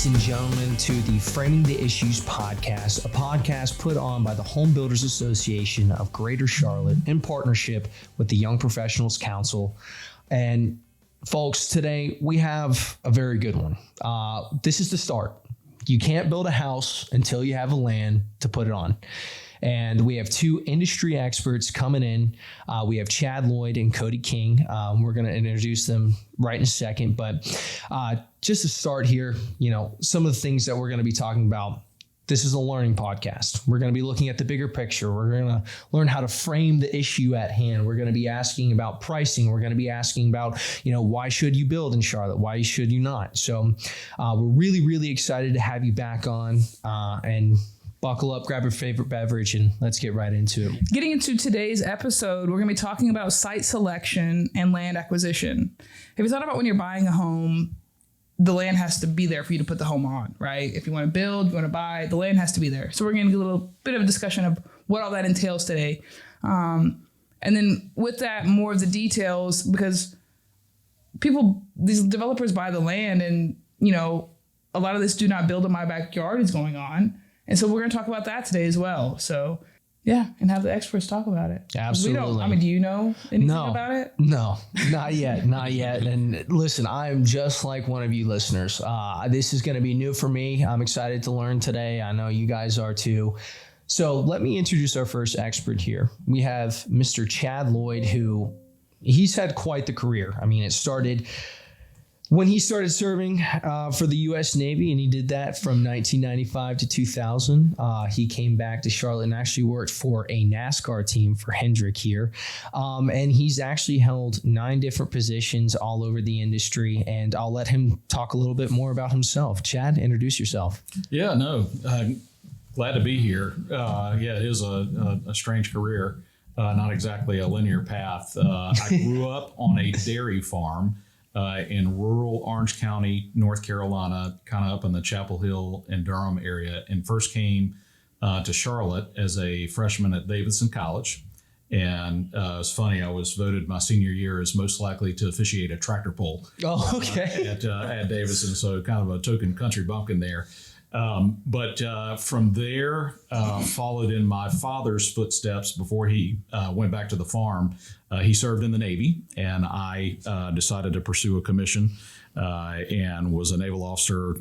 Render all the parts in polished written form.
ladies and gentlemen, to the Framing the Issues podcast, a podcast put on by the Home Builders Association of Greater Charlotte in partnership with the Young Professionals Council. And folks, today we have a very good one. This is the start. You can't build a house until you have a land to put it on. And we have two industry experts coming in. We have Chad Lloyd and Cody King. We're going to introduce them right in a second. But just to start here, some of the things that we're going to be talking about. This is a learning podcast. We're going to be looking at the bigger picture. We're going to learn how to frame the issue at hand. We're going to be asking about pricing. We're going to be asking about, why should you build in Charlotte? Why should you not? So we're really, really excited to have you back on and buckle up, grab your favorite beverage, and let's get right into it. Getting into today's episode, we're going to be talking about site selection and land acquisition. Have you thought about when you're buying a home, the land has to be there for you to put the home on, right? If you want to build, you want to buy, the land has to be there. So we're going to get a little bit of a discussion of what all that entails today. And then with that, more of the details, because these developers buy the land and, a lot of this do not build in my backyard is going on. And so we're going to talk about that today as well. So, yeah, and have the experts talk about it. Absolutely. Do you know anything about it? No, not yet. And listen, I'm just like one of you listeners. This is going to be new for me. I'm excited to learn today. I know you guys are too. So let me introduce our first expert here. We have Mr. Chad Lloyd, who he's had quite the career. I mean, it started when he started serving for the U.S. Navy, and he did that from 1995 to 2000. He came back to Charlotte and actually worked for a NASCAR team for Hendrick here. And he's actually held 9 different positions all over the industry. And I'll let him talk a little bit more about himself. Chad, introduce yourself. Yeah, no, glad to be here. It is a strange career, not exactly a linear path. I grew up on a dairy farm in rural Orange County, North Carolina, kind of up in the Chapel Hill and Durham area, and first came to Charlotte as a freshman at Davidson College. And it's funny, I was voted my senior year as most likely to officiate a tractor pull. Oh, okay. At Davidson, so kind of a token country bumpkin there. But from there, followed in my father's footsteps before he went back to the farm. He served in the Navy, and I decided to pursue a commission and was a naval officer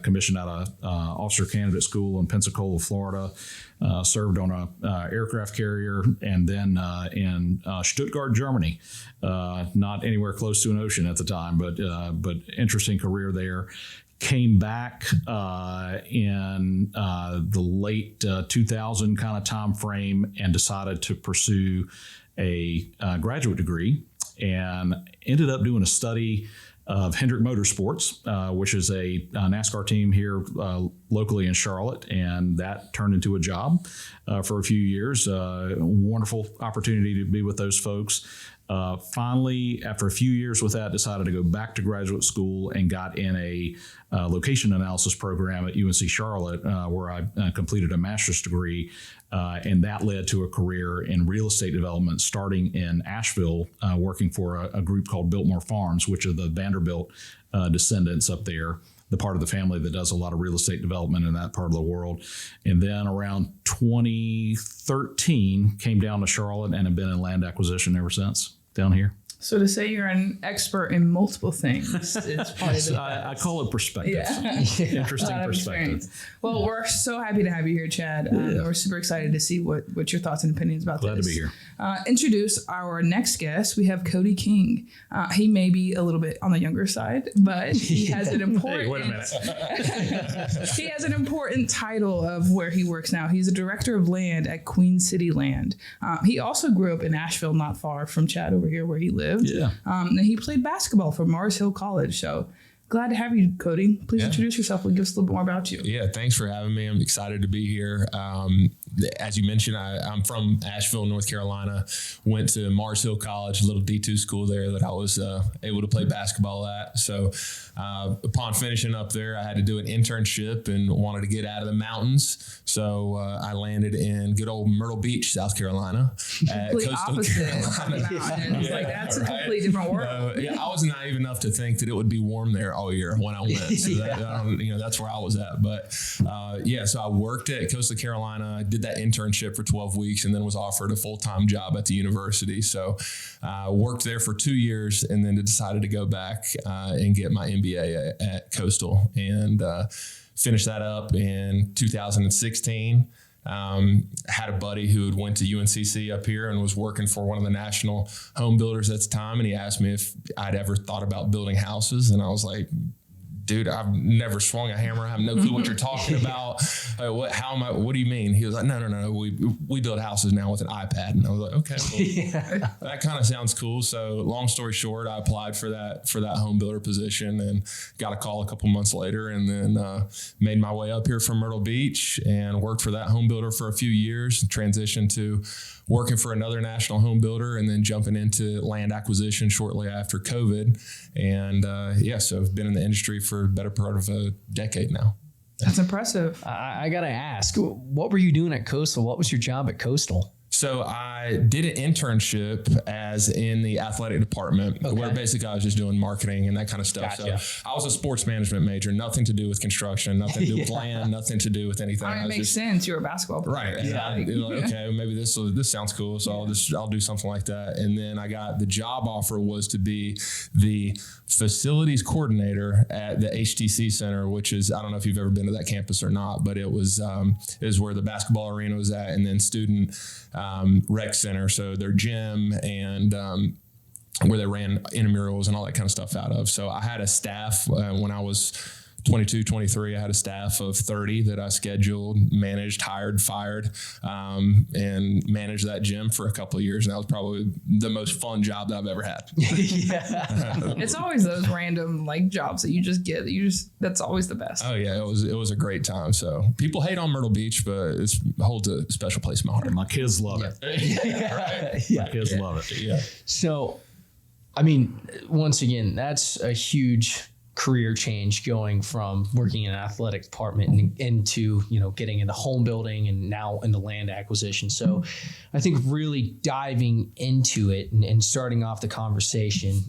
commissioned out of Officer Candidate School in Pensacola, Florida. Served on a aircraft carrier, and then in Stuttgart, Germany. Not anywhere close to an ocean at the time, but interesting career there. Came back in the late 2000 kind of time frame and decided to pursue a graduate degree, and ended up doing a study of Hendrick Motorsports, which is a NASCAR team here locally in Charlotte, and that turned into a job for a few years. Wonderful opportunity to be with those folks. Finally, after a few years with that, decided to go back to graduate school and got in a location analysis program at UNC Charlotte, where I completed a master's degree, and that led to a career in real estate development, starting in Asheville, working for a group called Biltmore Farms, which are the Vanderbilt descendants up there, the part of the family that does a lot of real estate development in that part of the world. And then around 2013, came down to Charlotte and have been in land acquisition ever since down here. So to say you're an expert in multiple things, it's probably I call it perspective. Yeah. Interesting perspective. Well, we're so happy to have you here, Chad. We're super excited to see what your thoughts and opinions about Glad this. to be here. Introduce our next guest. We have Cody King. He may be a little bit on the younger side, but he has an important. Hey, wait a minute. He has an important title of where he works now. He's a director of land at Queen City Land. He also grew up in Asheville, not far from Chad over here where he lives. Yeah. And he played basketball for Mars Hill College. So glad to have you, Cody. Please introduce yourself and give us a little bit more about you. Yeah, thanks for having me. I'm excited to be here. As you mentioned, I'm from Asheville, North Carolina. Went to Mars Hill College, a little D2 school there that I was able to play basketball at. So upon finishing up there, I had to do an internship and wanted to get out of the mountains. So I landed in good old Myrtle Beach, South Carolina. Complete opposite of the mountains. Like, that's a completely different world. I was naive enough to think that it would be warm there all year when I went. So that's where I was at. But so I worked at Coastal Carolina, did that internship for 12 weeks, and then was offered a full-time job at the university. So I worked there for 2 years and then decided to go back and get my MBA at Coastal and finished that up in 2016. Had a buddy who had went to UNCC up here and was working for one of the national home builders at the time. And he asked me if I'd ever thought about building houses. And I was like, dude, I've never swung a hammer. I have no clue what you're talking about. What do you mean? He was like, no. We build houses now with an iPad. And I was like, okay, well, that kind of sounds cool. So long story short, I applied for that home builder position and got a call a couple months later, and then made my way up here from Myrtle Beach and worked for that home builder for a few years, transitioned to working for another national home builder, and then jumping into land acquisition shortly after COVID. And so I've been in the industry for the better part of a decade now. That's impressive. I got to ask, what were you doing at Coastal? What was your job at Coastal? So I did an internship as in the athletic department, where basically I was just doing marketing and that kind of stuff. Gotcha. So I was a sports management major, nothing to do with construction, nothing to do with land, nothing to do with anything. It makes sense. You're a basketball player. Right. And okay, maybe this sounds cool. So I'll do something like that. And then I got the job offer was to be the facilities coordinator at the HTC Center, which is, I don't know if you've ever been to that campus or not, but it was where the basketball arena was at, and then student rec center, so their gym and where they ran intramurals and all that kind of stuff out of. So I had a staff when I was 22, 23, I had a staff of 30 that I scheduled, managed, hired, fired, and managed that gym for a couple of years. And that was probably the most fun job that I've ever had. It's always those random jobs that you just get. That's always the best. Oh yeah, it was a great time. So people hate on Myrtle Beach, but it holds a special place in my heart. My kids love it. My kids love it. Yeah. So, I mean, once again, that's a huge career change, going from working in an athletic department into, getting into home building and now into land acquisition. So I think really diving into it and starting off the conversation,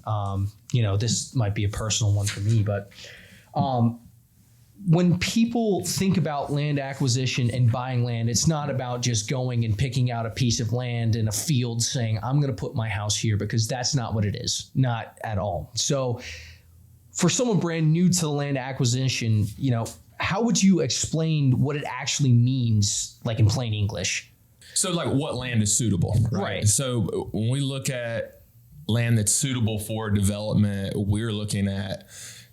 this might be a personal one for me, but when people think about land acquisition and buying land, it's not about just going and picking out a piece of land in a field saying, I'm going to put my house here, because that's not what it is. Not at all. So for someone brand new to the land acquisition, how would you explain what it actually means, in plain English? So what land is suitable, right? So when we look at land that's suitable for development, we're looking at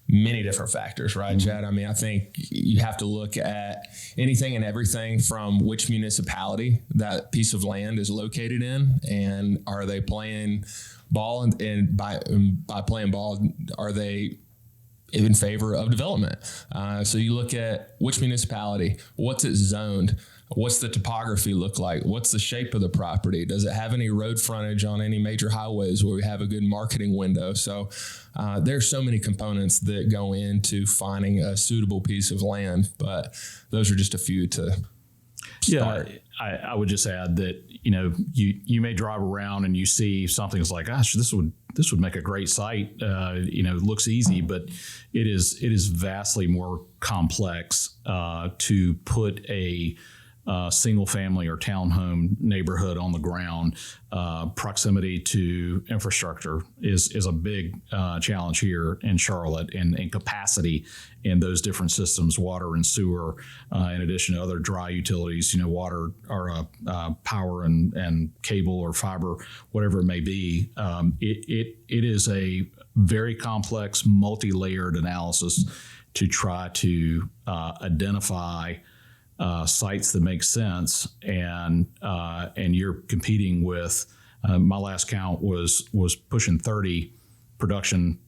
many different factors, right, Chad? I mean, I think you have to look at anything and everything from which municipality that piece of land is located in, and are they playing ball, and by playing ball, are they in favor of development? So you look at which municipality, what's it zoned, what's the topography look like, what's the shape of the property, does it have any road frontage on any major highways where we have a good marketing window? So there's so many components that go into finding a suitable piece of land, but those are just a few to start. Yeah, I would just add that you may drive around and you see something that's like, gosh, this would make a great site. It looks easy, but it is vastly more complex to put a single family or townhome neighborhood on the ground. Proximity to infrastructure is a big challenge here in Charlotte, and capacity in those different systems, water and sewer, in addition to other dry utilities, water or power and cable or fiber, whatever it may be. It is a very complex, multi-layered analysis to try to identify sites that make sense, and you're competing with. My last count was pushing 30 production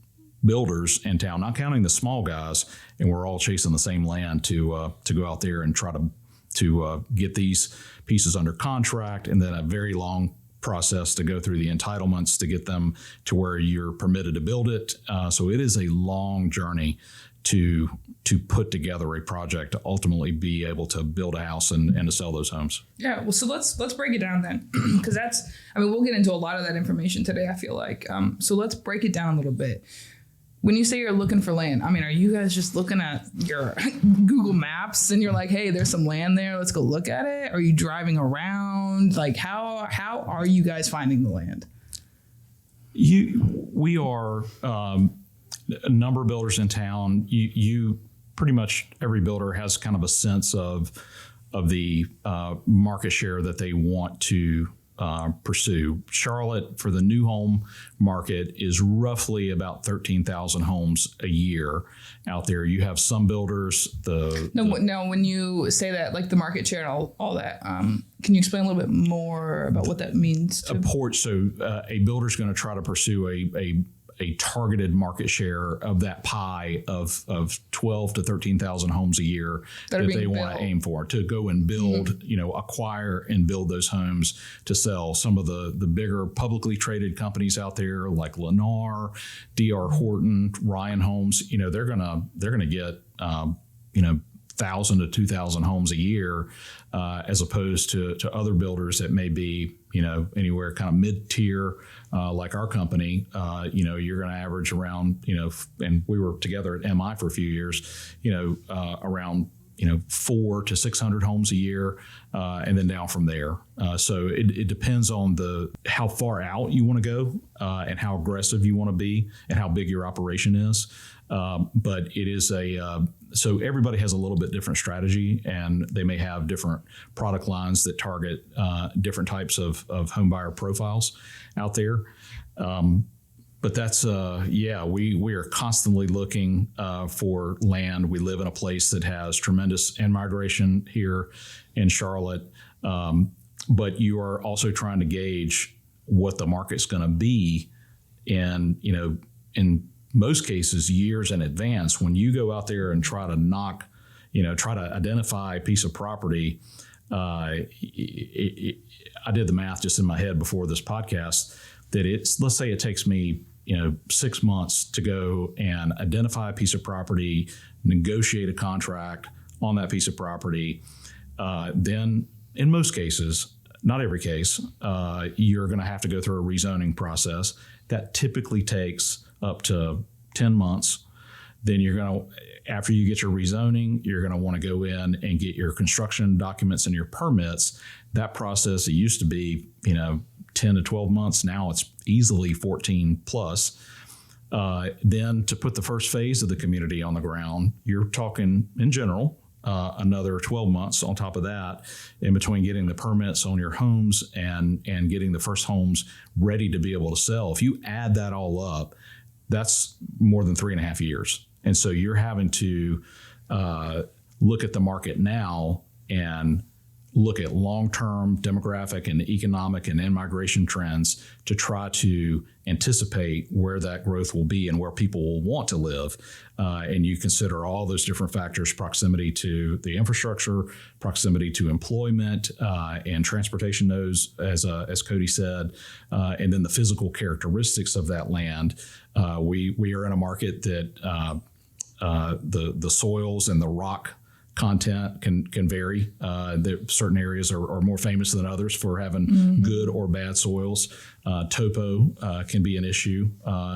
builders in town, not counting the small guys, and we're all chasing the same land to go out there and try to get these pieces under contract, and then a very long process to go through the entitlements to get them to where you're permitted to build it. So it is a long journey to put together a project to ultimately be able to build a house and to sell those homes. Yeah, well, so let's break it down then, because we'll get into a lot of that information today, I feel like. So let's break it down a little bit. When you say you're looking for land, I mean, are you guys just looking at your Google Maps and you're like, hey, there's some land there, let's go look at it? Are you driving around? Like, how are you guys finding the land? We are a number of builders in town. You pretty much every builder has kind of a sense of the market share that they want to pursue. Charlotte, for the new home market, is roughly about 13,000 homes a year out there. You have some builders. Now, when you say that, like the market share and all that, can you explain a little bit more about what that means? A builder's going to try to pursue a targeted market share of that pie of 12 to 13,000 homes a year that they want to aim for, to go and build, acquire and build those homes to sell. Some of the bigger publicly traded companies out there like Lennar, D.R. Horton, Ryan Homes, they're gonna get 1,000 to 2,000 homes a year, as opposed to other builders that may be anywhere kind of mid-tier, like our company. You're going to average around, and we were together at MI for a few years, around 400 to 600 homes a year, and then down from there. So it depends on how far out you want to go, and how aggressive you want to be, and how big your operation is. But it is so everybody has a little bit different strategy, and they may have different product lines that target different types of home buyer profiles out there. But that's, we are constantly looking for land. We live in a place that has tremendous in-migration here in Charlotte. But you are also trying to gauge what the market's going to be in most cases years in advance. When you go out there and try to try to identify a piece of property, I did the math just in my head before this podcast, that let's say it takes me 6 months to go and identify a piece of property, negotiate a contract on that piece of property. Then in most cases, not every case, you're going to have to go through a rezoning process. That typically takes up to 10 months. Then after you get your rezoning, you're going to want to go in and get your construction documents and your permits. That process, it used to be, 10 to 12 months. Now it's easily 14 plus. Then to put the first phase of the community on the ground, you're talking in general, another 12 months on top of that, in between getting the permits on your homes and getting the first homes ready to be able to sell. If you add that all up, that's more than 3.5 years. And so you're having to look at the market now and look at long-term demographic and economic and in-migration trends to try to anticipate where that growth will be and where people will want to live. And you consider all those different factors: proximity to the infrastructure, proximity to employment, and transportation nodes, as Cody said, and then the physical characteristics of that land. We are in a market that the soils and the rock content can vary. Certain areas are more famous than others for having good or bad soils. Topo can be an issue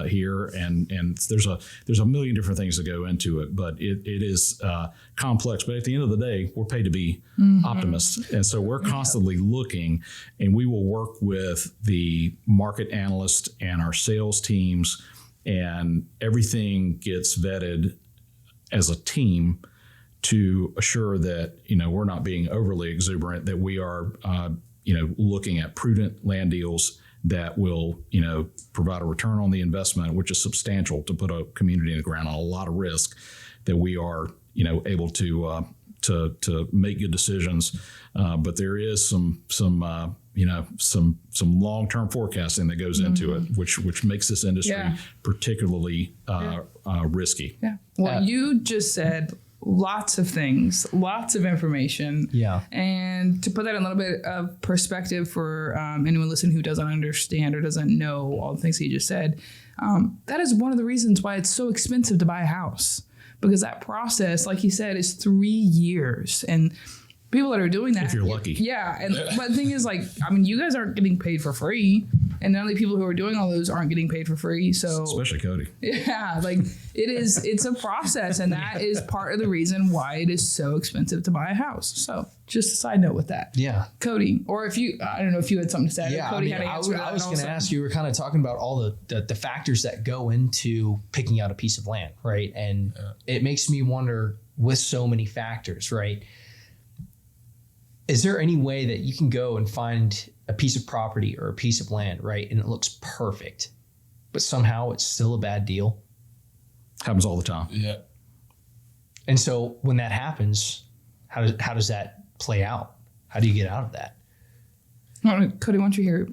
here, and there's a million different things that go into it. But it is complex. But at the end of the day, we're paid to be optimists, and so we're constantly looking, and we will work with the market analyst and our sales teams, and everything gets vetted as a team to assure that we're not being overly exuberant, that we are looking at prudent land deals that will provide a return on the investment, which is substantial to put a community in the ground on a lot of risk, that we are able to make good decisions. But there is some long-term forecasting that goes into it, which makes this industry particularly risky. Yeah. Well, you just said lots of things, lots of information. Yeah. And to put that in a little bit of perspective for anyone listening who doesn't understand or doesn't know all the things he just said, that is one of the reasons why it's so expensive to buy a house, because that process, like he said, is 3 years. And people that are doing that, if you're lucky. Yeah. But the thing is, you guys aren't getting paid for free. And none of the people who are doing all those aren't getting paid for free. So especially Cody. Yeah, like it's a process, and that is part of the reason why it is so expensive to buy a house. So just a side note with that. Yeah. Cody, or if you, I don't know if you had something to say. Yeah, Cody had an answer. I was going to ask you, we were kind of talking about all the factors that go into picking out a piece of land, right? And it makes me wonder, with so many factors, right? Is there any way that you can go and find a piece of property or a piece of land, right, and it looks perfect, but somehow it's still a bad deal? Happens all the time. Yeah. And so when that happens, how does that play out? How do you get out of that? Cody, why don't you hear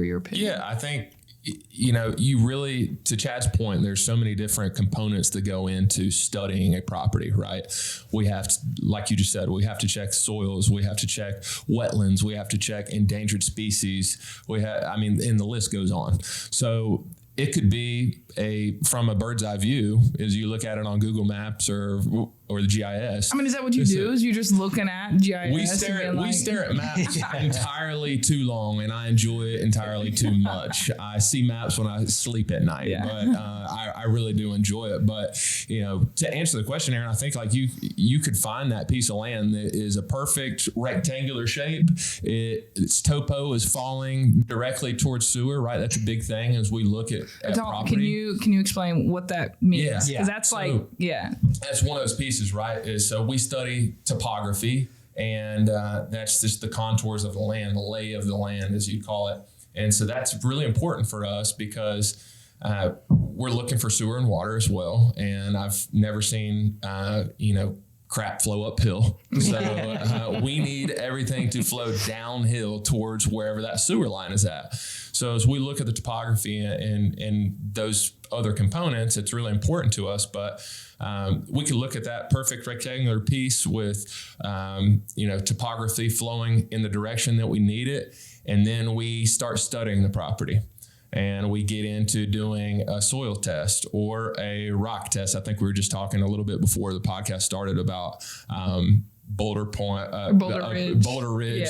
your opinion? Yeah, I think, you really, to Chad's point, there's so many different components that go into studying a property, right? We have to, like you just said, we have to check soils, we have to check wetlands, we have to check endangered species. And the list goes on. So it could be from a bird's eye view, as you look at it on Google Maps or the GIS. I mean, is that what you do? Is you just looking at GIS? We stare at maps entirely too long, and I enjoy it entirely too much. I see maps when I sleep at night, but I really do enjoy it. But to answer the question, Aaron, I think like you could find that piece of land that is a perfect rectangular shape. Its topo is falling directly towards sewer, right? That's a big thing as we look at property. Can you explain what that means? Yeah. Because that's That's one of those pieces, right? So we study topography, and that's just the contours of the land, the lay of the land, as you call it. And so that's really important for us because we're looking for sewer and water as well. And I've never seen, crap flow uphill. So we need everything to flow downhill towards wherever that sewer line is at. So as we look at the topography and those other components, it's really important to us. But we can look at that perfect rectangular piece with, topography flowing in the direction that we need it. And then we start studying the property. And we get into doing a soil test or a rock test. I think we were just talking a little bit before the podcast started about Boulder Ridge.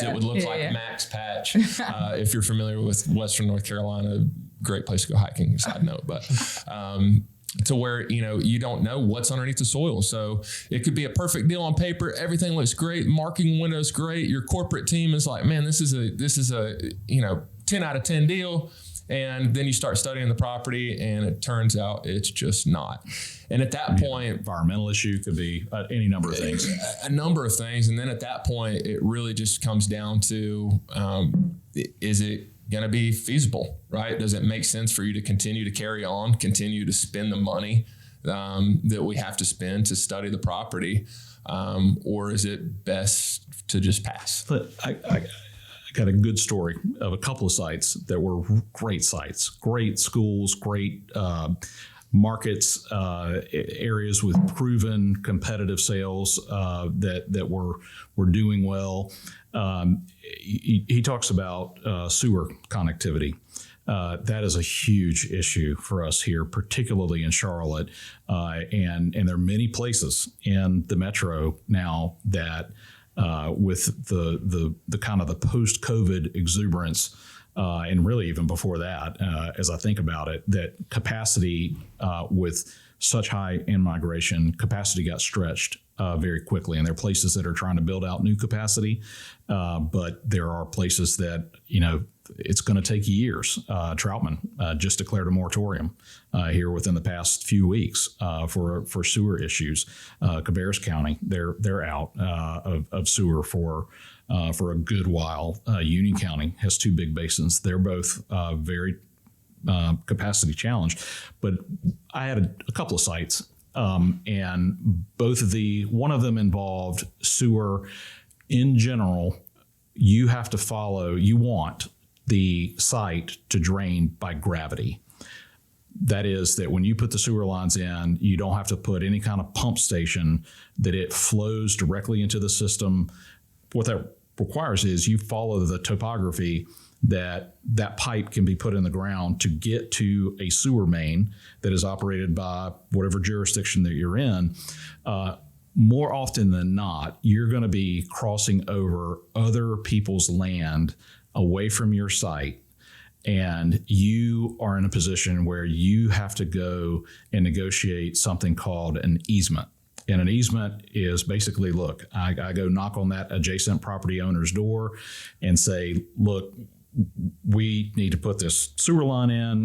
Yeah. It would look like Max Patch. If you're familiar with Western North Carolina, great place to go hiking, side note. But to where, you don't know what's underneath the soil. So it could be a perfect deal on paper. Everything looks great. Marking window's great. Your corporate team is like, man, this is a 10 out of 10 deal. And then you start studying the property, and it turns out it's just not. And at that point, environmental issue could be any number of things. A number of things. And then at that point, it really just comes down to, is it going to be feasible, right? Does it make sense for you to continue to carry on, continue to spend the money that we have to spend to study the property? Or is it best to just pass? But I got a good story of a couple of sites that were great sites, great schools, great markets, areas with proven competitive sales that were doing well. He talks about sewer connectivity. That is a huge issue for us here, particularly in Charlotte, and there are many places in the metro now that. With the kind of the post-COVID exuberance, and really even before that, as I think about it, that capacity with such high in-migration, capacity got stretched very quickly. And there are places that are trying to build out new capacity, but there are places that, it's going to take years. Troutman just declared a moratorium here within the past few weeks for sewer issues. Cabarrus County, they're out of sewer for a good while. Union County has two big basins. They're both very capacity challenged. But I had a couple of sites, and one of them involved sewer. In general, you want the site to drain by gravity. That is that when you put the sewer lines in, you don't have to put any kind of pump station, that it flows directly into the system. What that requires is you follow the topography that pipe can be put in the ground to get to a sewer main that is operated by whatever jurisdiction that you're in. More often than not, you're going to be crossing over other people's land away from your site. and you are in a position where you have to go and negotiate something called an easement. And an easement is basically, look, I go knock on that adjacent property owner's door and say, look, we need to put this sewer line in.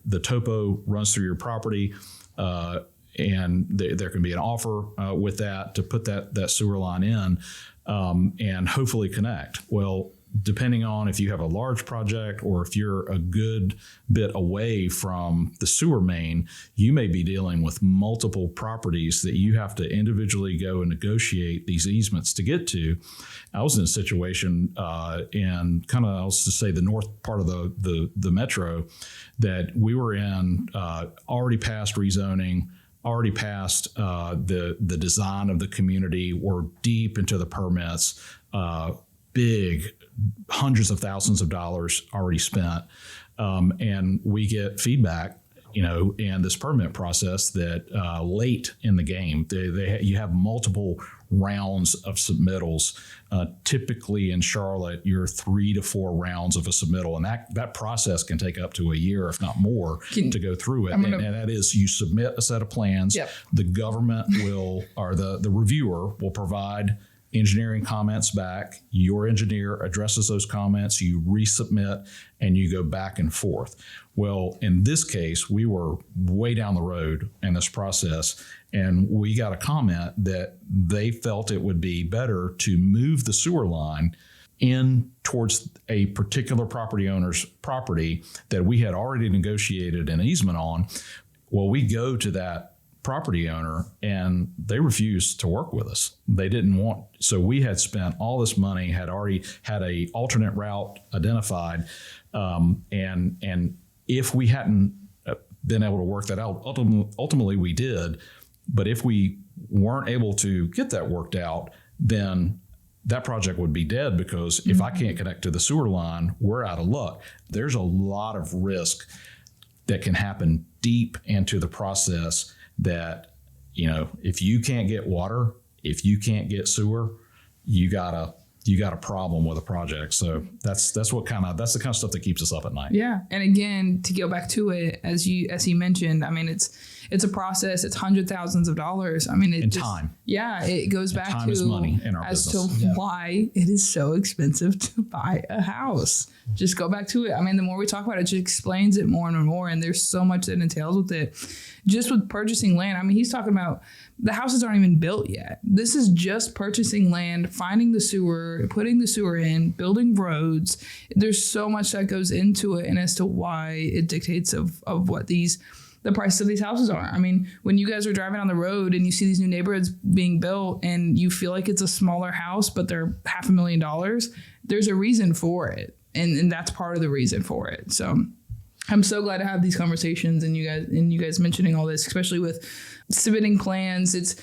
The topo runs through your property, and there can be an offer with that to put that sewer line in and hopefully connect. Well, depending on if you have a large project or if you're a good bit away from the sewer main, you may be dealing with multiple properties that you have to individually go and negotiate these easements to get to. I was in a situation in kind of, I'll just say the north part of the metro that we were in, already past rezoning, already past the design of the community. We're deep into the permits, big hundreds of thousands of dollars already spent. And we get feedback, in this permit process that late in the game, you have multiple rounds of submittals. Typically in Charlotte, you're 3 to 4 rounds of a submittal, and that process can take up to a year, if not more, to go through it. And that is, you submit a set of plans. Yep. The government will, or the reviewer will provide engineering comments back. Your engineer addresses those comments, you resubmit, and you go back and forth. Well, in this case, we were way down the road in this process, and we got a comment that they felt it would be better to move the sewer line in towards a particular property owner's property that we had already negotiated an easement on. Well, we go to that property owner and they refused to work with us. They didn't want, so we had spent all this money, had already had a alternate route identified. And if we hadn't been able to work that out, ultimately we did. But if we weren't able to get that worked out, then that project would be dead, because if I can't connect to the sewer line, we're out of luck. There's a lot of risk that can happen deep into the process that, if you can't get water, if you can't get sewer, you got a problem with a project. So that's the kind of stuff that keeps us up at night. Yeah. And again, to go back to it, as you mentioned, I mean, it's a process. It's hundreds of thousands of dollars. I mean, time. Yeah. It goes back time to is money in our as business. to why it is so expensive to buy a house. Just go back to it. I mean, the more we talk about it, it just explains it more and more. And there's so much that entails with it. Just with purchasing land. I mean, he's talking about the houses aren't even built yet. This is just purchasing land, finding the sewer, putting the sewer in, building roads. There's so much that goes into it, and as to why it dictates of what the price of these houses are. I mean, when you guys are driving on the road and you see these new neighborhoods being built and you feel like it's a smaller house, but they're $500,000, there's a reason for it. And that's part of the reason for it. So I'm so glad to have these conversations and you guys mentioning all this, especially with submitting plans. It's,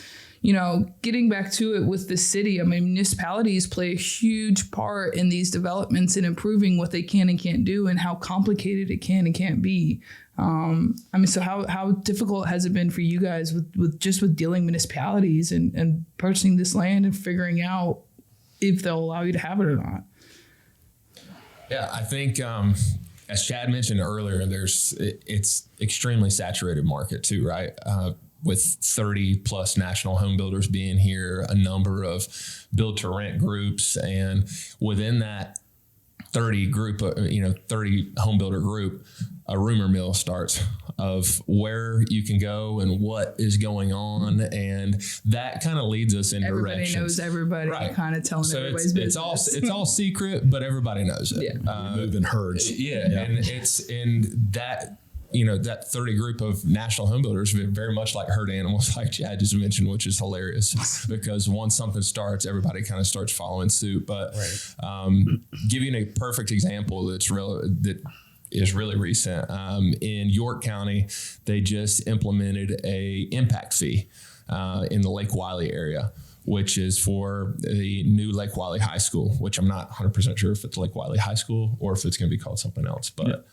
getting back to it with the city. I mean, municipalities play a huge part in these developments and improving what they can and can't do and how complicated it can and can't be. So how difficult has it been for you guys with dealing municipalities and purchasing this land and figuring out if they'll allow you to have it or not? Yeah, I think, as Chad mentioned earlier, it's extremely saturated market too, right? With 30 plus national home builders being here, a number of build to rent groups, and within that 30 home builder group, a rumor mill starts of where you can go and what is going on, and that kind of leads us in everybody directions. Knows everybody, right? Kind of telling so everybody's business. It's all secret, but everybody knows it. Yeah. Moving herds. Yeah, and it's in that. That 30 group of national home builders very much like herd animals, like Chad just mentioned, which is hilarious because once something starts, everybody kind of starts following suit. But giving a perfect example that is really recent, in York County, they just implemented a impact fee in the Lake Wiley area, which is for the new Lake Wiley High School, which I'm not 100% sure if it's Lake Wiley High School or if it's going to be called something else. But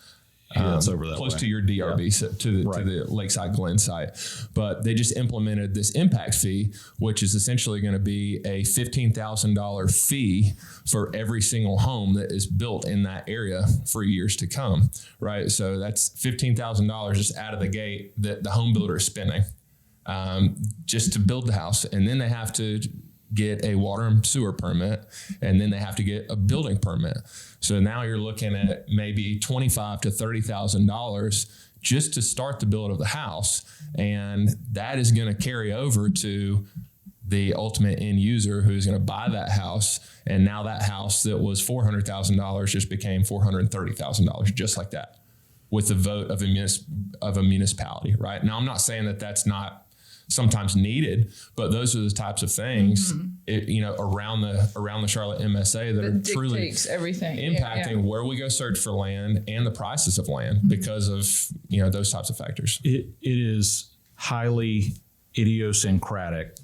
It's over that close way. to your DRB, so to the Lakeside Glen site. But they just implemented this impact fee, which is essentially going to be a $15,000 fee for every single home that is built in that area for years to come, right? So that's $15,000 just out of the gate that the home builder is spending just to build the house. And then they have to get a water and sewer permit, and then they have to get a building permit. So now you're looking at maybe $25,000 to $30,000 just to start the build of the house. And that is going to carry over to the ultimate end user who's going to buy that house. And now that house that was $400,000 just became $430,000, just like that, with the vote of a municipality, right? Now, I'm not saying that that's not sometimes needed, but those are the types of things, around the Charlotte MSA that are truly everything impacting where we go search for land and the prices of land because of, those types of factors. It is highly idiosyncratic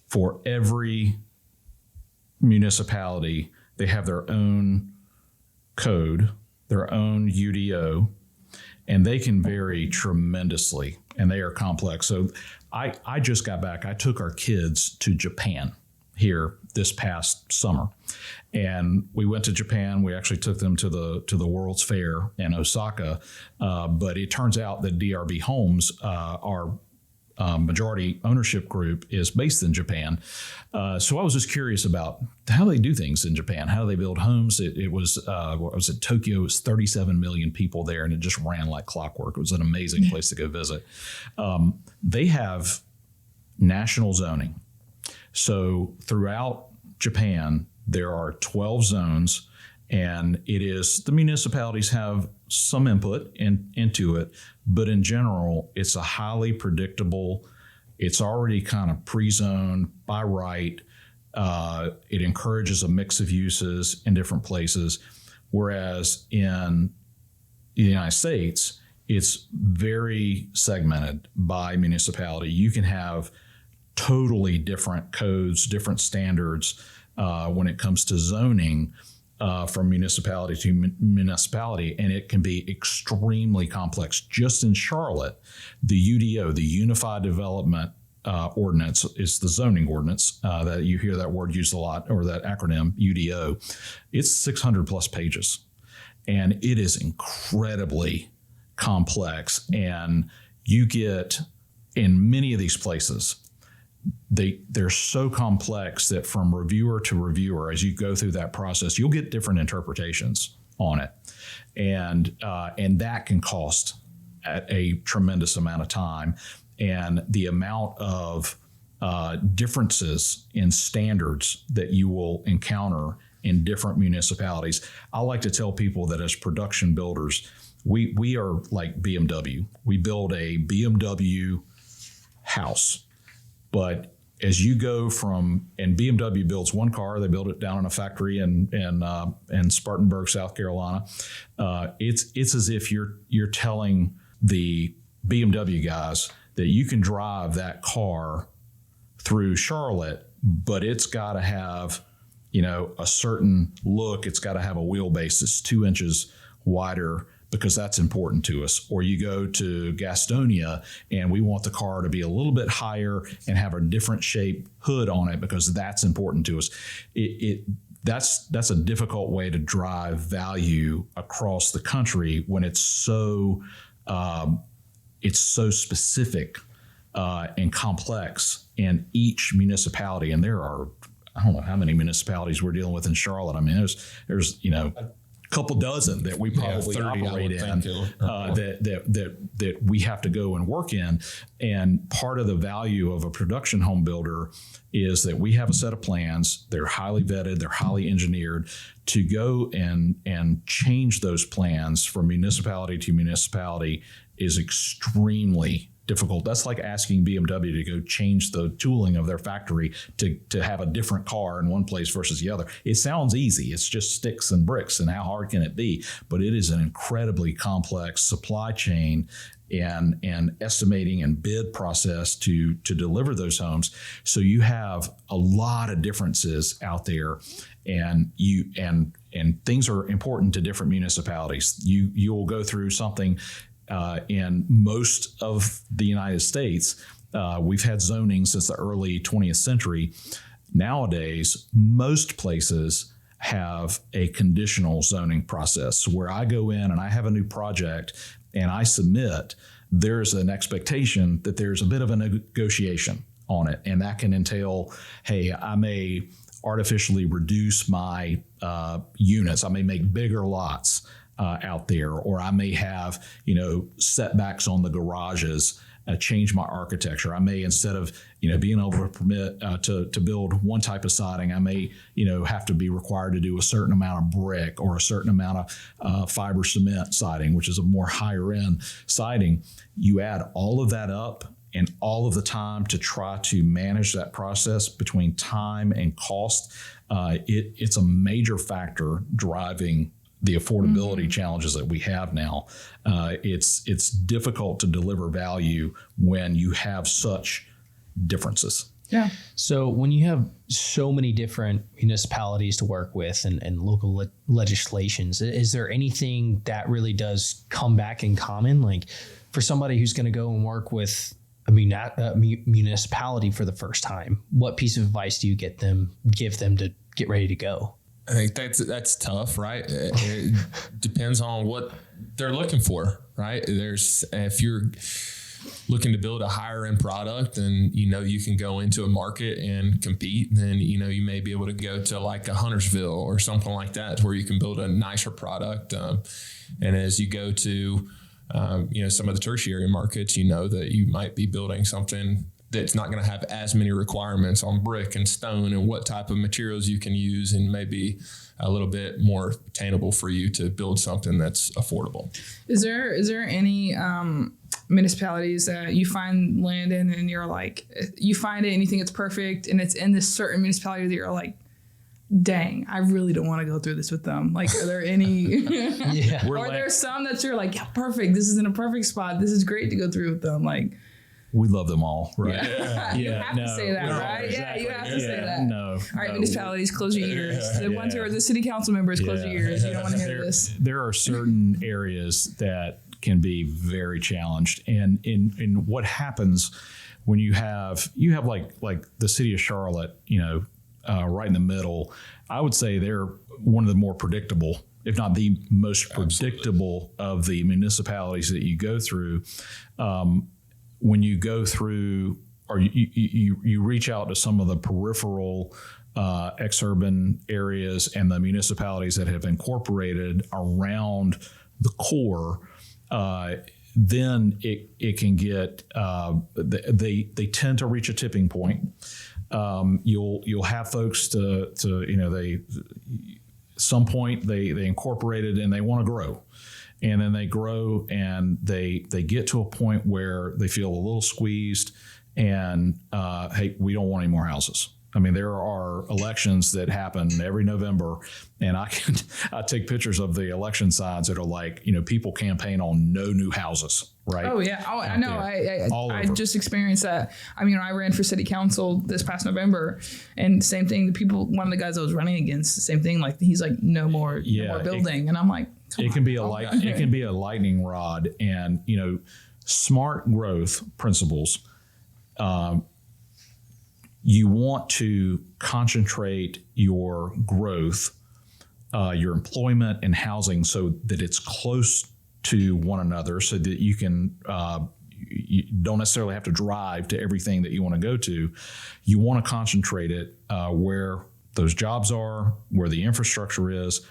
for every municipality. They have their own code, their own UDO, and they can vary tremendously, and they are complex. So I just got back. I took our kids to Japan here this past summer, and we went to Japan. We actually took them to the World's Fair in Osaka, but it turns out that DRB Homes, our majority ownership group, is based in Japan. So I was just curious about how they do things in Japan. How do they build homes? It was Tokyo. It was 37 million people there, and it just ran like clockwork. It was an amazing place to go visit. They have national zoning. So throughout Japan, there are 12 zones, and the municipalities have some input into it, but in general, it's a highly predictable. It's already kind of pre-zoned by right. It encourages a mix of uses in different places, whereas in the United States, it's very segmented by municipality. You can have totally different codes, different standards when it comes to zoning from municipality to municipality, and it can be extremely complex. Just in Charlotte, the UDO, the Unified Development Ordinance, is the zoning ordinance that you hear that word used a lot, or that acronym UDO. It's 600 plus pages, and it is incredibly complex. And you get, in many of these places, they're so complex that from reviewer to reviewer, as you go through that process, you'll get different interpretations on it, and that can cost at a tremendous amount of time, and the amount of differences in standards that you will encounter in different municipalities. I like to tell people that as production builders, we are like BMW. We build a BMW house. But as you go and BMW builds one car, they build it down in a factory in Spartanburg, South Carolina. It's as if you're telling the BMW guys that you can drive that car through Charlotte, but it's got to have, a certain look. It's got to have a wheelbase that's 2 inches wider, because that's important to us. Or you go to Gastonia and we want the car to be a little bit higher and have a different shaped hood on it, because that's important to us. That's a difficult way to drive value across the country when it's so specific and complex in each municipality. And there are, I don't know how many municipalities we're dealing with in Charlotte. I mean, there's couple dozen that we probably 30, operate in that we have to go and work in. And part of the value of a production home builder is that we have a set of plans. They're highly vetted, they're highly engineered. To go and change those plans from municipality to municipality is extremely difficult. That's like asking BMW to go change the tooling of their factory to have a different car in one place versus the other. It sounds easy. It's just sticks and bricks, and how hard can it be? But it is an incredibly complex supply chain and estimating and bid process to deliver those homes. So you have a lot of differences out there. and things are important to different municipalities. You'll go through something in most of the United States. We've had zoning since the early 20th century. Nowadays, most places have a conditional zoning process where I go in and I have a new project and I submit. There's an expectation that there's a bit of a negotiation on it. And that can entail, hey, I may artificially reduce my units. I may make bigger lots out there, or I may have, setbacks on the garages, change my architecture. I may, instead of, being able to permit to build one type of siding, I may, have to be required to do a certain amount of brick or a certain amount of fiber cement siding, which is a more higher end siding. You add all of that up and all of the time to try to manage that process between time and cost. It's a major factor driving the affordability challenges that we have now. It's difficult to deliver value when you have such differences. Yeah. So when you have so many different municipalities to work with and local legislations, is there anything that really does come back in common? Like for somebody who's going to go and work with a municipality for the first time, what piece of advice do you give them to get ready to go? I think that's tough, right? It depends on what they're looking for, right? If you're looking to build a higher end product and you can go into a market and compete, then you may be able to go to like a Huntersville or something like that where you can build a nicer product. And as you go to some of the tertiary markets, that you might be building something that's not going to have as many requirements on brick and stone and what type of materials you can use, and maybe a little bit more attainable for you to build something that's affordable. Is there any municipalities that you find land in and you're like, you find it and you think it's perfect and it's in this certain municipality that you're like, dang, I really don't want to go through this with them? Like, are there any? Yeah. Or are there some that you're like, yeah, perfect. This is in a perfect spot. This is great to go through with them. Like, we love them all, right? Yeah. You have to say that, right? Exactly. Yeah, you have to say that. No. All right, municipalities, close your ears. The ones who are the city council members, close your ears. You don't want to hear this. There are certain areas that can be very challenged, and in what happens when you have like the city of Charlotte, right in the middle. I would say they're one of the more predictable, if not the most predictable, of the municipalities that you go through. When you go through, or you reach out to some of the peripheral exurban areas and the municipalities that have incorporated around the core, then it can get, they tend to reach a tipping point. You'll have folks some point they incorporated and they want to grow. And then they grow and they get to a point where they feel a little squeezed and, hey, we don't want any more houses. I mean, there are elections that happen every November, and I take pictures of the election signs that are like, people campaign on no new houses, right? Oh yeah, I know. I just experienced that. I mean, I ran for city council this past November, and same thing. One of the guys I was running against, the same thing. Like he's like, no more building, and I'm like, it can be a lightning rod, and smart growth principles. You want to concentrate your growth, your employment and housing, so that it's close to one another, so that you can you don't necessarily have to drive to everything that you want to go to. You want to concentrate it where those jobs are, where the infrastructure is,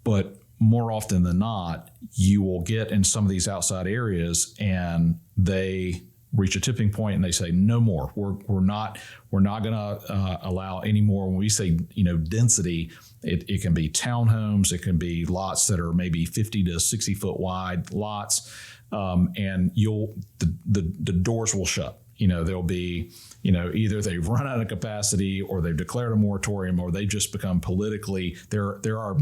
but more often than not, you will get in some of these outside areas and they reach a tipping point and they say, no more. We're not going to allow any more. When we say, density, it can be townhomes, it can be lots that are maybe 50 to 60 foot wide lots, and the doors will shut. There'll be, either they've run out of capacity or they've declared a moratorium or they just become politically. There are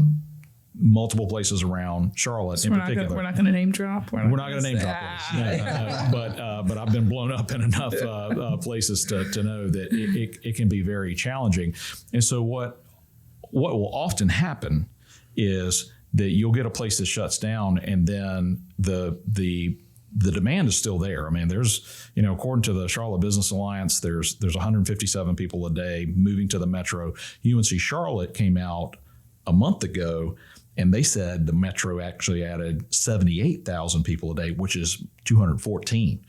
multiple places around Charlotte in particular. We're not going to name drop. We're not going to name drop those. But I've been blown up in enough places to know that it can be very challenging. And so what what will often happen is that you'll get a place that shuts down, and then the demand is still there. I mean, there's, according to the Charlotte Business Alliance, there's 157 people a day moving to the metro. UNC Charlotte came out a month ago, and they said the metro actually added 78,000 people a day, which is 214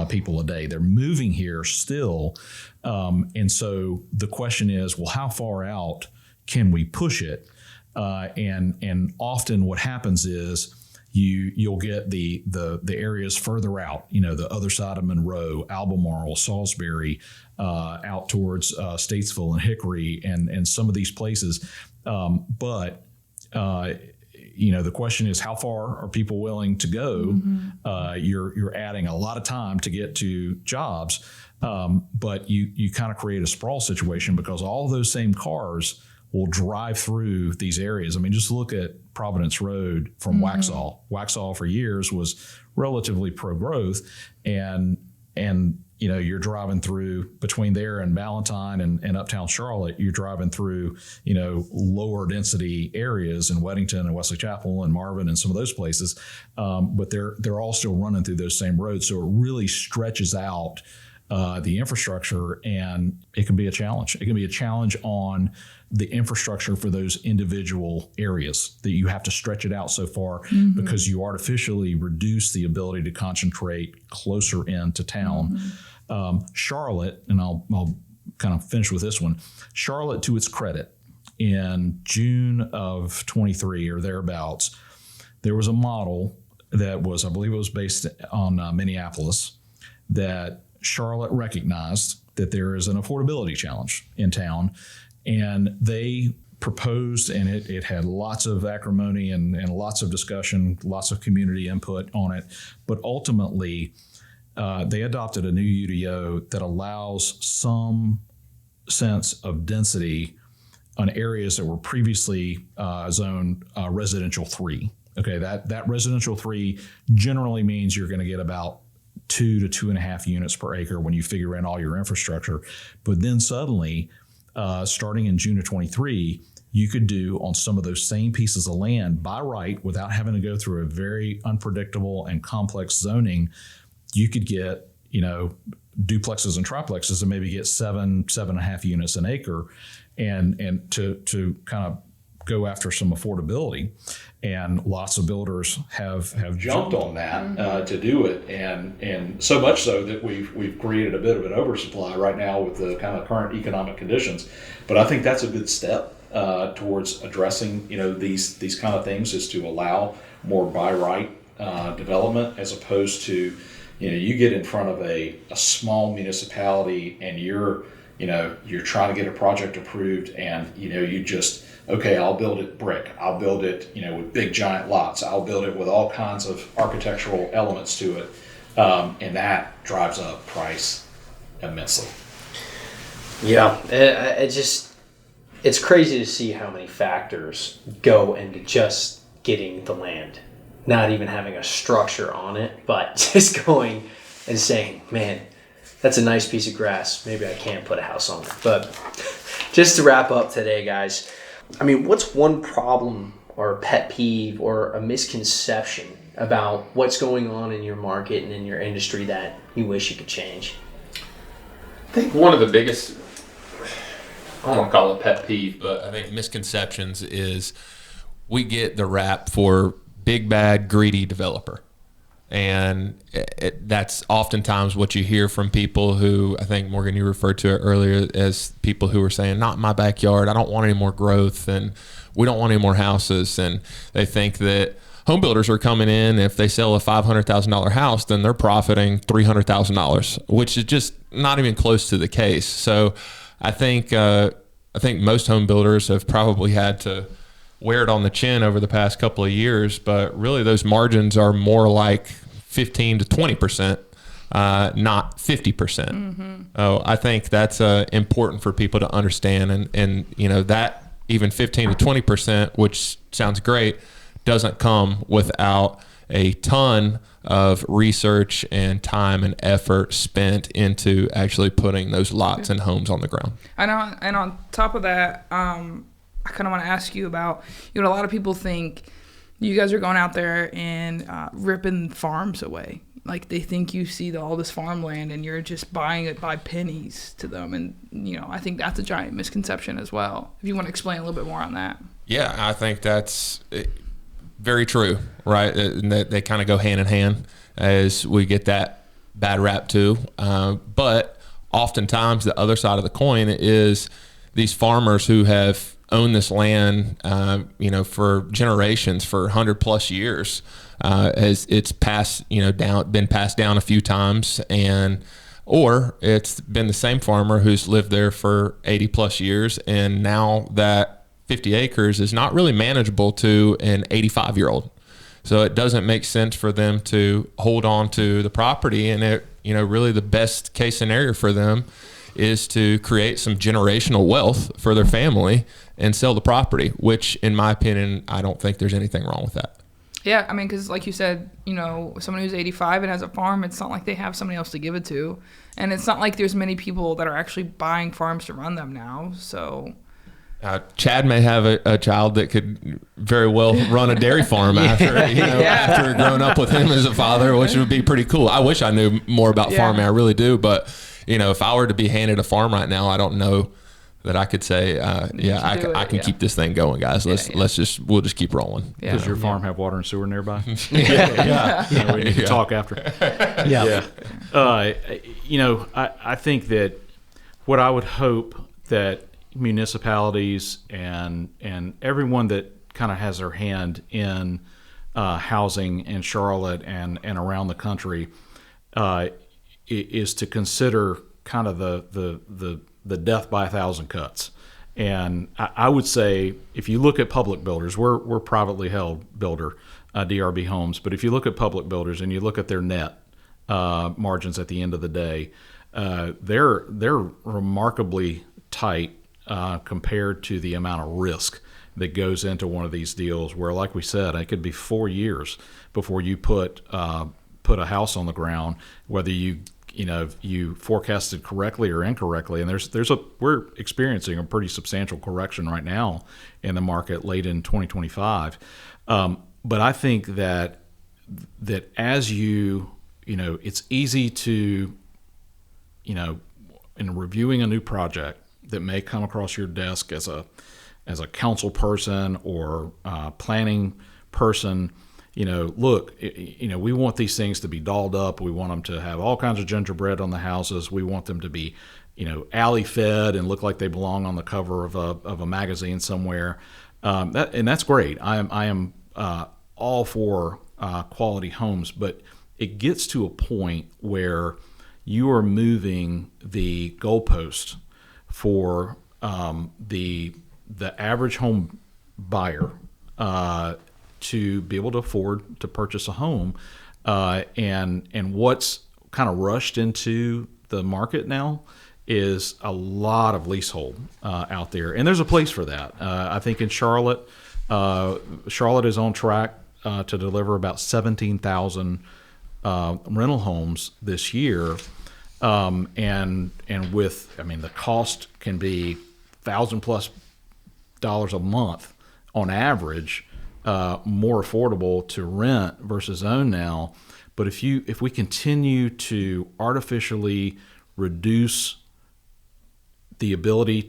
people a day. They're moving here still. And so the question is, well, how far out can we push it? And often what happens is you'll get the areas further out, the other side of Monroe, Albemarle, Salisbury, out towards Statesville and Hickory, and some of these places. But the question is, how far are people willing to go? You're adding a lot of time to get to jobs, but you kind of create a sprawl situation because all those same cars will drive through these areas. I mean, just look at Providence Road from Waxhaw. Waxhaw for years was relatively pro-growth, and you're driving through between there and Valentine and uptown Charlotte, you're driving through, lower density areas in Weddington and Wesley Chapel and Marvin and some of those places. But they're all still running through those same roads. So it really stretches out the infrastructure, and it can be a challenge. It can be a challenge on the infrastructure for those individual areas that you have to stretch it out so far because you artificially reduce the ability to concentrate closer into town. Charlotte, and I'll kind of finish with this one. Charlotte, to its credit, in June of 23 or thereabouts, there was a model that was, I believe it was based on Minneapolis, that Charlotte recognized that there is an affordability challenge in town. And they proposed, and it had lots of acrimony and lots of discussion, lots of community input on it. But ultimately, they adopted a new UDO that allows some sense of density on areas that were previously zoned residential 3. Okay, that residential 3 generally means you're going to get about 2 to 2.5 units per acre when you figure in all your infrastructure. But then suddenly, starting in June of 23, you could do on some of those same pieces of land by right without having to go through a very unpredictable and complex zoning. You could get, duplexes and triplexes and maybe get 7.5 units an acre, and to kind of go after some affordability. And lots of builders have jumped on that to do it, and so much so that we've created a bit of an oversupply right now with the kind of current economic conditions. But I think that's a good step towards addressing these kind of things, is to allow more by right development, as opposed to you get in front of a small municipality and you're trying to get a project approved, and you just, okay, I'll build it brick. I'll build it, with big giant lots. I'll build it with all kinds of architectural elements to it. And that drives up price immensely. Yeah, it's crazy to see how many factors go into just getting the land. Not even having a structure on it, but just going and saying, man, that's a nice piece of grass. Maybe I can't put a house on it. But just to wrap up today, guys, I mean, what's one problem or a pet peeve or a misconception about what's going on in your market and in your industry that you wish you could change? I think one of the biggest, I don't want to call it pet peeve, but I think misconceptions is we get the rap for big, bad, greedy developer. And that's oftentimes what you hear from people who, I think, Morgan, you referred to it earlier as people who are saying, not in my backyard, I don't want any more growth, and we don't want any more houses. And they think that home builders are coming in, if they sell a $500,000 house, then they're profiting $300,000, which is just not even close to the case. So I think most home builders have probably had to wear it on the chin over the past couple of years, but really those margins are more like 15 to 20%, not 50%. Oh, I think that's important for people to understand, and that even 15 to 20%, which sounds great, doesn't come without a ton of research and time and effort spent into actually putting those lots and homes on the ground. And on top of that, I kind of want to ask you about, a lot of people think you guys are going out there and ripping farms away. Like they think you see all this farmland and you're just buying it by pennies to them. And, I think that's a giant misconception as well. If you want to explain a little bit more on that. Yeah, I think that's very true, right? And they kind of go hand in hand as we get that bad rap too. But oftentimes the other side of the coin is these farmers who have owned this land, for generations, for 100 plus years, as it's passed, been passed down a few times, or it's been the same farmer who's lived there for 80 plus years, and now that 50 acres is not really manageable to an 85-year-old. So it doesn't make sense for them to hold on to the property, and really the best case scenario for them is to create some generational wealth for their family and sell the property, which in my opinion, I don't think there's anything wrong with that. Yeah, I mean, because like you said, someone who's 85 and has a farm, it's not like they have somebody else to give it to. And it's not like there's many people that are actually buying farms to run them now. So Chad may have a child that could very well run a dairy farm after growing up with him as a father, which would be pretty cool. I wish I knew more about farming. I really do. But, if I were to be handed a farm right now, I don't know that I could say, I can keep this thing going, guys. We'll just keep rolling. Does your farm have water and sewer nearby? Yeah. We need to talk after. Yeah. I think that what I would hope that municipalities and everyone that kind of has their hand in housing in Charlotte and around the country is to consider kind of the death by a thousand cuts. And I would say, if you look at public builders, we're privately held builder, DRB Homes, but if you look at public builders and you look at their net margins at the end of the day, they're remarkably tight compared to the amount of risk that goes into one of these deals, where, like we said, it could be 4 years before you put a house on the ground, whether you forecasted correctly or incorrectly. And we're experiencing a pretty substantial correction right now in the market late in 2025. But I think that as it's easy to, in reviewing a new project that may come across your desk as a council person or planning person, look, we want these things to be dolled up. We want them to have all kinds of gingerbread on the houses. We want them to be, alley fed and look like they belong on the cover of a magazine somewhere. And that's great. I am all for quality homes, but it gets to a point where you are moving the goalpost for the average home buyer to be able to afford to purchase a home, and what's kind of rushed into the market now is a lot of leasehold out there, and there's a place for that. I think in Charlotte is on track to deliver about 17,000 rental homes this year. And with, the cost can be $1,000+ a month on average, more affordable to rent versus own now. But if we continue to artificially reduce the ability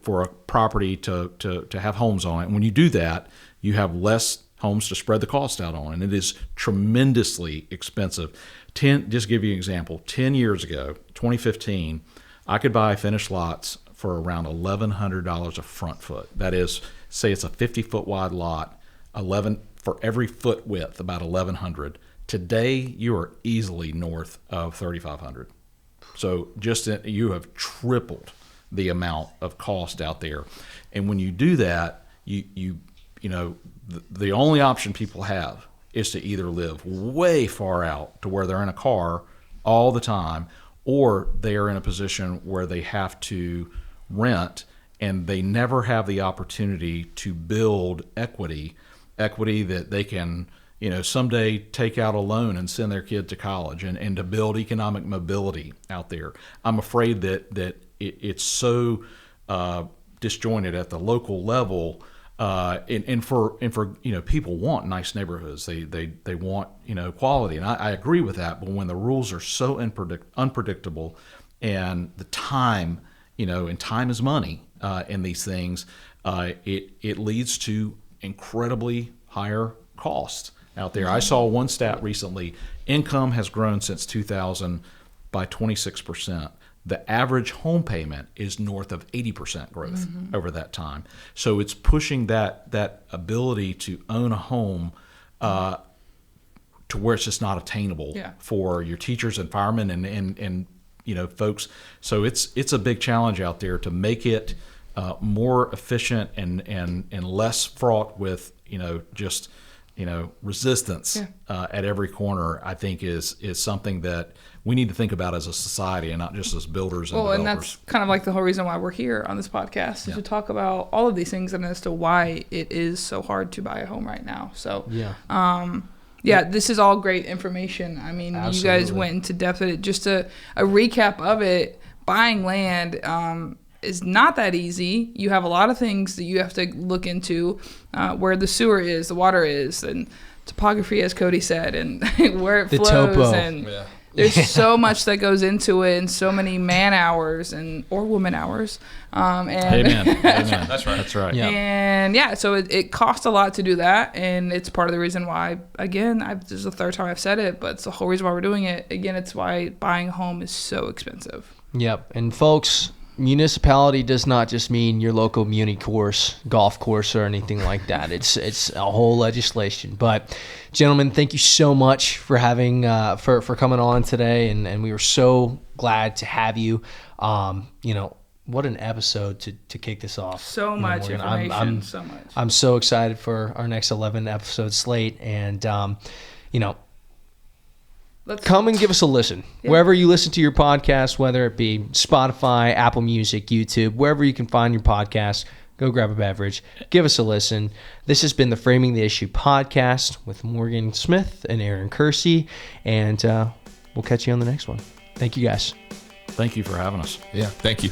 for a property to have homes on it, and when you do that, you have less homes to spread the cost out on, and it is tremendously expensive. Just give you an example, 10 years ago, 2015, I could buy finished lots for around $1,100 a front foot. That is, say it's a 50-foot wide lot, 11 for every foot width, about $1,100. Today, you are easily north of $3,500. So you have tripled the amount of cost out there. And when you do that, the only option people have is to either live way far out to where they're in a car all the time, or they are in a position where they have to rent and they never have the opportunity to build equity that they can, someday take out a loan and send their kid to college and to build economic mobility out there. I'm afraid that it's so disjointed at the local level. And for people want nice neighborhoods. They want quality, and I agree with that. But when the rules are so unpredictable, and the time, and time is money in these things, it leads to incredibly higher costs out there. I saw one stat recently: income has grown since 2000 by 26%. The average home payment is north of 80% growth over that time. So it's pushing that ability to own a home to where it's just not attainable for your teachers and firemen and folks. So it's a big challenge out there to make it more efficient and less fraught with resistance at every corner. I think is something that we need to think about as a society and not just as builders and developers. And that's kind of like the whole reason why we're here on this podcast, is to talk about all of these things and as to why it is so hard to buy a home right now. So, this is all great information. I mean, absolutely. You guys went into depth with it. Just a recap of it, buying land is not that easy. You have a lot of things that you have to look into, where the sewer is, the water is, and topography, as Cody said, and where it flows. Topo. And there's so much that goes into it, and so many man hours or woman hours. Amen. That's right. Yeah. And so it costs a lot to do that, and it's part of the reason why. Again, this is the third time I've said it, but it's the whole reason why we're doing it. Again, it's why buying a home is so expensive. Yep. And folks, municipality does not just mean your local muni course, golf course, or anything like that. It's a whole legislation. But gentlemen, thank you so much for having for coming on today, and we were so glad to have you. What an episode to kick this off. So much information. So much. I'm so excited for our next 11 episode slate, and come and give us a listen. Wherever you listen to your podcast, whether it be Spotify, Apple Music, YouTube, wherever you can find your podcast, go grab a beverage, give us a listen. This has been the Framing the Issue podcast with Morgan Smith and Aaron Kersey, and we'll catch you on the next one. Thank you, guys. Thank you for having us. Yeah, thank you.